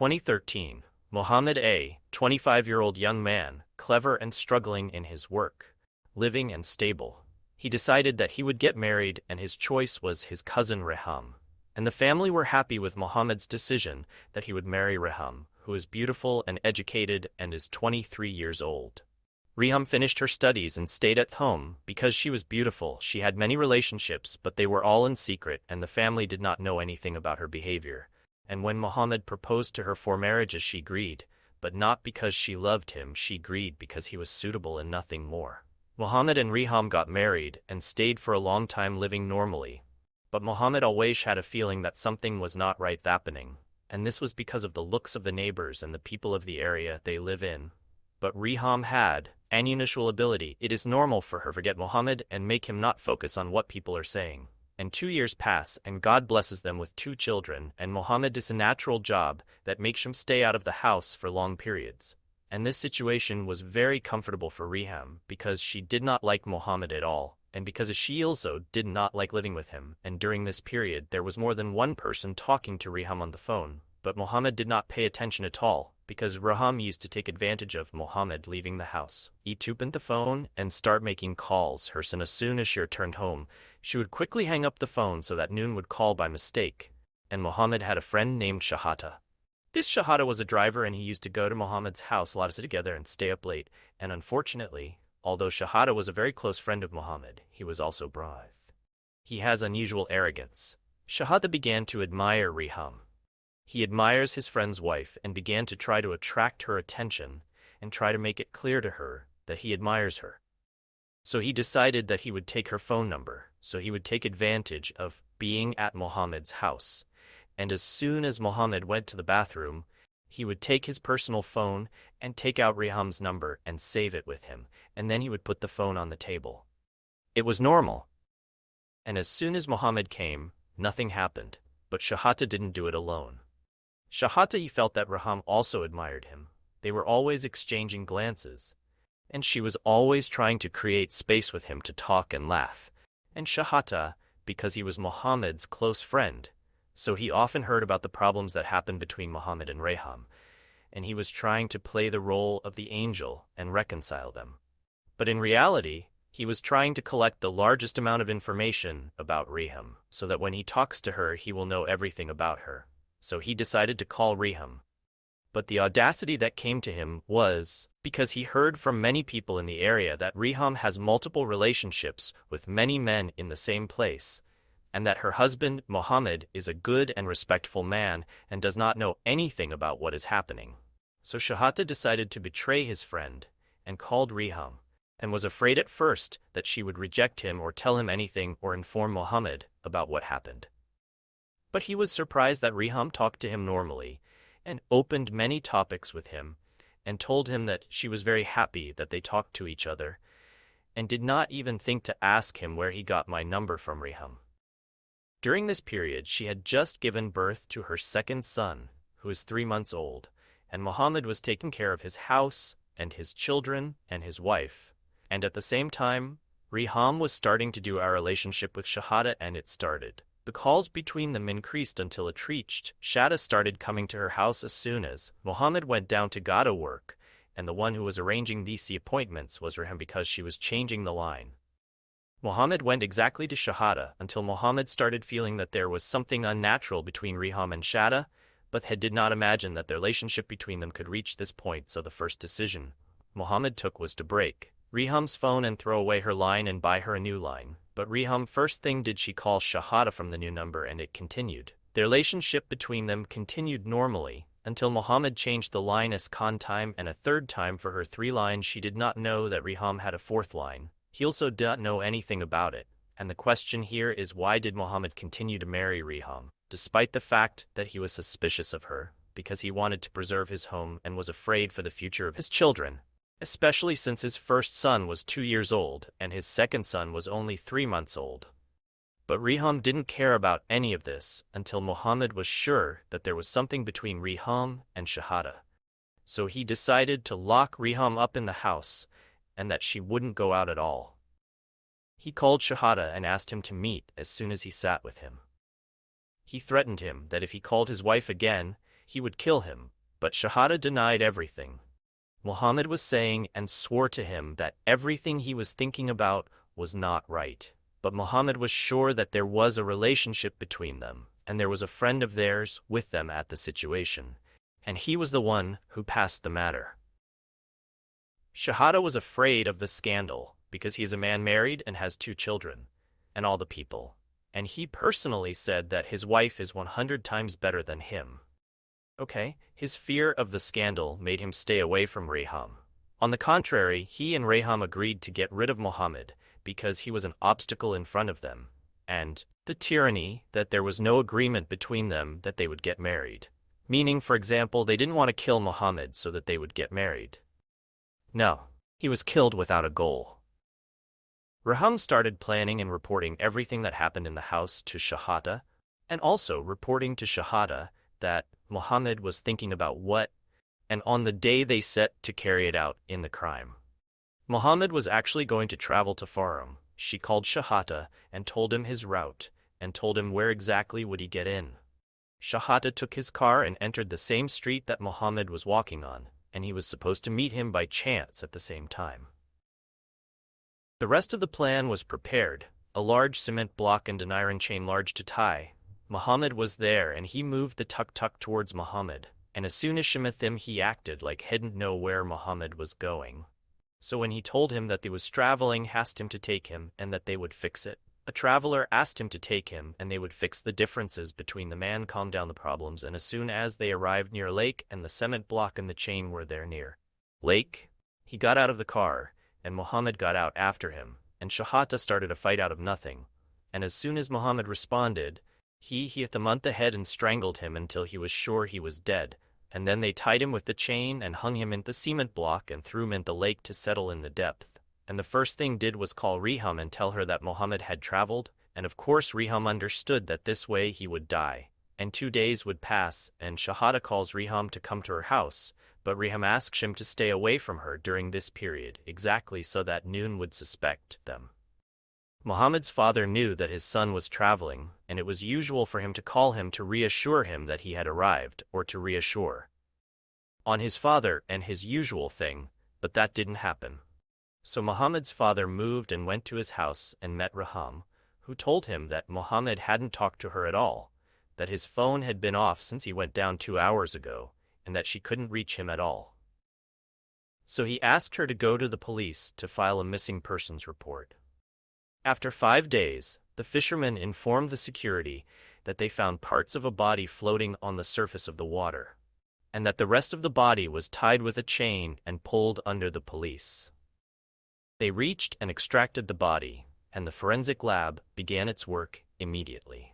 2013, Mohammed A., 25-year-old young man, clever and struggling in his work, living and stable. He decided that he would get married, and his choice was his cousin Reham. And the family were happy with Mohammed's decision that he would marry Reham, who is beautiful and educated and is 23 years old. Reham finished her studies and stayed at home. Because she was beautiful, she had many relationships, but they were all in secret, and the family did not know anything about her behavior. And when Mohammed proposed to her for marriage, she agreed, but not because she loved him. She agreed because he was suitable and nothing more. Mohammed and Reham got married and stayed for a long time living normally. But Mohammed always had a feeling that something was not right happening, and this was because of the looks of the neighbors and the people of the area they live in. But Reham had an unusual ability. It is normal for her to forget Mohammed and make him not focus on what people are saying. And 2 years pass, and God blesses them with 2 children, and Mohammed does a natural job that makes him stay out of the house for long periods. And this situation was very comfortable for Reham, because she did not like Mohammed at all, and because she also did not like living with him. And during this period there was more than one person talking to Reham on the phone, but Mohammed did not pay attention at all, because Reham used to take advantage of Mohammed leaving the house. He opened the phone and start making calls her, and as soon as she returned home, she would quickly hang up the phone so that Noon would call by mistake. And Mohammed had a friend named Shahata. This Shahata was a driver, and he used to go to Mohammed's house a lot together and stay up late. And unfortunately, although Shahata was a very close friend of Mohammed, he was also brave. He has unusual arrogance. Shahata began to admire Reham. He admires his friend's wife and began to try to attract her attention and try to make it clear to her that he admires her. So he decided that he would take her phone number, so he would take advantage of being at Mohammed's house. And as soon as Mohammed went to the bathroom, he would take his personal phone and take out Reham's number and save it with him, and then he would put the phone on the table. It was normal. And as soon as Mohammed came, nothing happened, but Shahata didn't do it alone. Shahata felt that Reham also admired him. They were always exchanging glances, and she was always trying to create space with him to talk and laugh. And Shahata, because he was Mohammed's close friend, so he often heard about the problems that happened between Mohammed and Reham, and he was trying to play the role of the angel and reconcile them. But in reality, he was trying to collect the largest amount of information about Reham, so that when he talks to her he will know everything about her. So he decided to call Reham. But the audacity that came to him was because he heard from many people in the area that Reham has multiple relationships with many men in the same place, and that her husband, Mohammed, is a good and respectful man and does not know anything about what is happening. So Shahata decided to betray his friend and called Reham, and was afraid at first that she would reject him or tell him anything or inform Mohammed about what happened. But he was surprised that Reham talked to him normally and opened many topics with him and told him that she was very happy that they talked to each other and did not even think to ask him where he got my number from. Reham. During this period, she had just given birth to her second son, who is 3 months old, and Mohammed was taking care of his house and his children and his wife. And at the same time, Reham was starting to do our relationship with Shahata, and it started. The calls between them increased until it reached. Shahata started coming to her house as soon as Mohammed went down to Gada work, and the one who was arranging these appointments was Reham because she was changing the line. Mohammed went exactly to Shahata until Mohammed started feeling that there was something unnatural between Reham and Shahata, but did not imagine that the relationship between them could reach this point. So the first decision Mohammed took was to break Reham's phone and throw away her line and buy her a new line. But Reham first thing did she call Shahata from the new number, and it continued. The relationship between them continued normally until Mohammed changed the line as con time and a third time for her 3 lines. She did not know that Reham had a 4th line. He also did not know anything about it, and the question here is, why did Mohammed continue to marry Reham, despite the fact that he was suspicious of her, because he wanted to preserve his home and was afraid for the future of his children, especially since his first son was 2 years old and his second son was only 3 months old. But Reham didn't care about any of this until Mohammed was sure that there was something between Reham and Shahata. So he decided to lock Reham up in the house and that she wouldn't go out at all. He called Shahata and asked him to meet as soon as he sat with him. He threatened him that if he called his wife again, he would kill him, but Shahada denied everything. Muhammad was saying and swore to him that everything he was thinking about was not right. But Muhammad was sure that there was a relationship between them, and there was a friend of theirs with them at the situation, and he was the one who passed the matter. Shahada was afraid of the scandal because he is a man married and has 2 children, and all the people, and he personally said that his wife is 100 times better than him. Okay, his fear of the scandal made him stay away from Reham. On the contrary, he and Reham agreed to get rid of Muhammad because he was an obstacle in front of them, and the tyranny that there was no agreement between them that they would get married. Meaning, for example, they didn't want to kill Muhammad so that they would get married. No, he was killed without a goal. Raham started planning and reporting everything that happened in the house to Shahada, and also reporting to Shahada that Muhammad was thinking about what, and on the day they set to carry it out in the crime. Muhammad was actually going to travel to Farum. She called Shahada and told him his route, and told him where exactly would he get in. Shahada took his car and entered the same street that Muhammad was walking on, and he was supposed to meet him by chance at the same time. The rest of the plan was prepared, a large cement block and an iron chain large to tie. Muhammad was there and he moved the tuk-tuk towards Muhammad, and as soon as she met him he acted like he didn't know where Muhammad was going. So when he told him that he was traveling, asked him to take him and that they would fix it. A traveler asked him to take him and they would fix the differences between the man, calm down the problems, and as soon as they arrived near a lake and the cement block and the chain were there near lake, he got out of the car, and Muhammad got out after him, and Shahata started a fight out of nothing, and as soon as Muhammad responded, he hit the month ahead and strangled him until he was sure he was dead, and then they tied him with the chain and hung him in the cement block and threw him in the lake to settle in the depth. And the first thing did was call Reham and tell her that Muhammad had traveled, and of course Reham understood that this way he would die, and 2 days would pass, and Shahada calls Reham to come to her house, but Reham asks him to stay away from her during this period, exactly so that Noon would suspect them. Muhammad's father knew that his son was traveling, and it was usual for him to call him to reassure him that he had arrived, or to reassure on his father and his usual thing, but that didn't happen. So Muhammad's father moved and went to his house and met Raham, who told him that Muhammad hadn't talked to her at all, that his phone had been off since he went down 2 hours ago, and that she couldn't reach him at all. So he asked her to go to the police to file a missing persons report. After 5 days, the fishermen informed the security that they found parts of a body floating on the surface of the water, and that the rest of the body was tied with a chain and pulled under the police. They reached and extracted the body, and the forensic lab began its work immediately.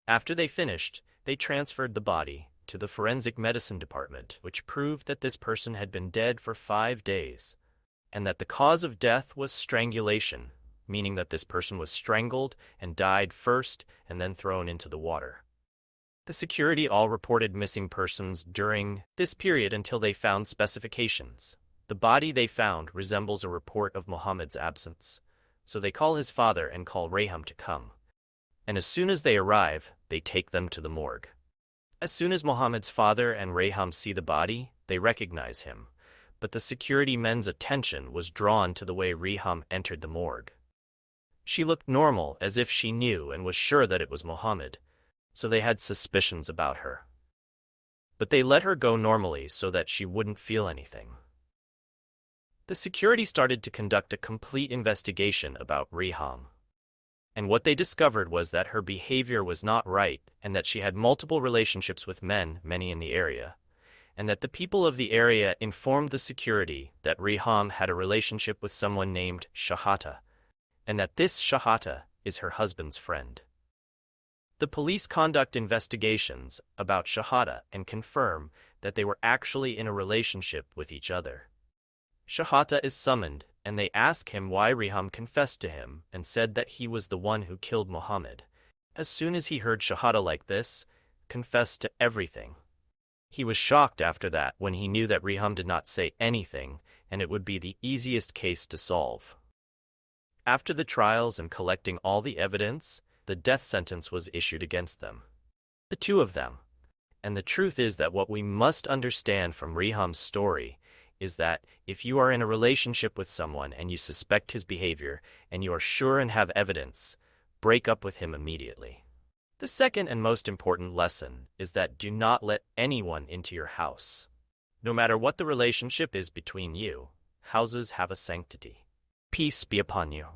After they finished, they transferred the body to the forensic medicine department, which proved that this person had been dead for 5 days, and that the cause of death was strangulation, meaning that this person was strangled and died first and then thrown into the water. The security all reported missing persons during this period until they found specifications. The body they found resembles a report of Muhammad's absence, so they call his father and call Reham to come. And as soon as they arrive, they take them to the morgue. As soon as Muhammad's father and Reham see the body, they recognize him, but the security men's attention was drawn to the way Reham entered the morgue. She looked normal, as if she knew and was sure that it was Muhammad, so they had suspicions about her. But they let her go normally so that she wouldn't feel anything. The security started to conduct a complete investigation about Reham. And what they discovered was that her behavior was not right, and that she had multiple relationships with men, many in the area, and that the people of the area informed the security that Reham had a relationship with someone named Shahata, and that this Shahata is her husband's friend. The police conduct investigations about Shahata and confirm that they were actually in a relationship with each other. Shahata is summoned, and they ask him why Reham confessed to him and said that he was the one who killed Muhammad. As soon as he heard Shahata like this, confessed to everything. He was shocked after that when he knew that Reham did not say anything, and it would be the easiest case to solve. After the trials and collecting all the evidence, the death sentence was issued against them. The 2 of them. And the truth is that what we must understand from Reham's story is that if you are in a relationship with someone and you suspect his behavior and you are sure and have evidence, break up with him immediately. The second and most important lesson is that do not let anyone into your house. No matter what the relationship is between you, houses have a sanctity. Peace be upon you.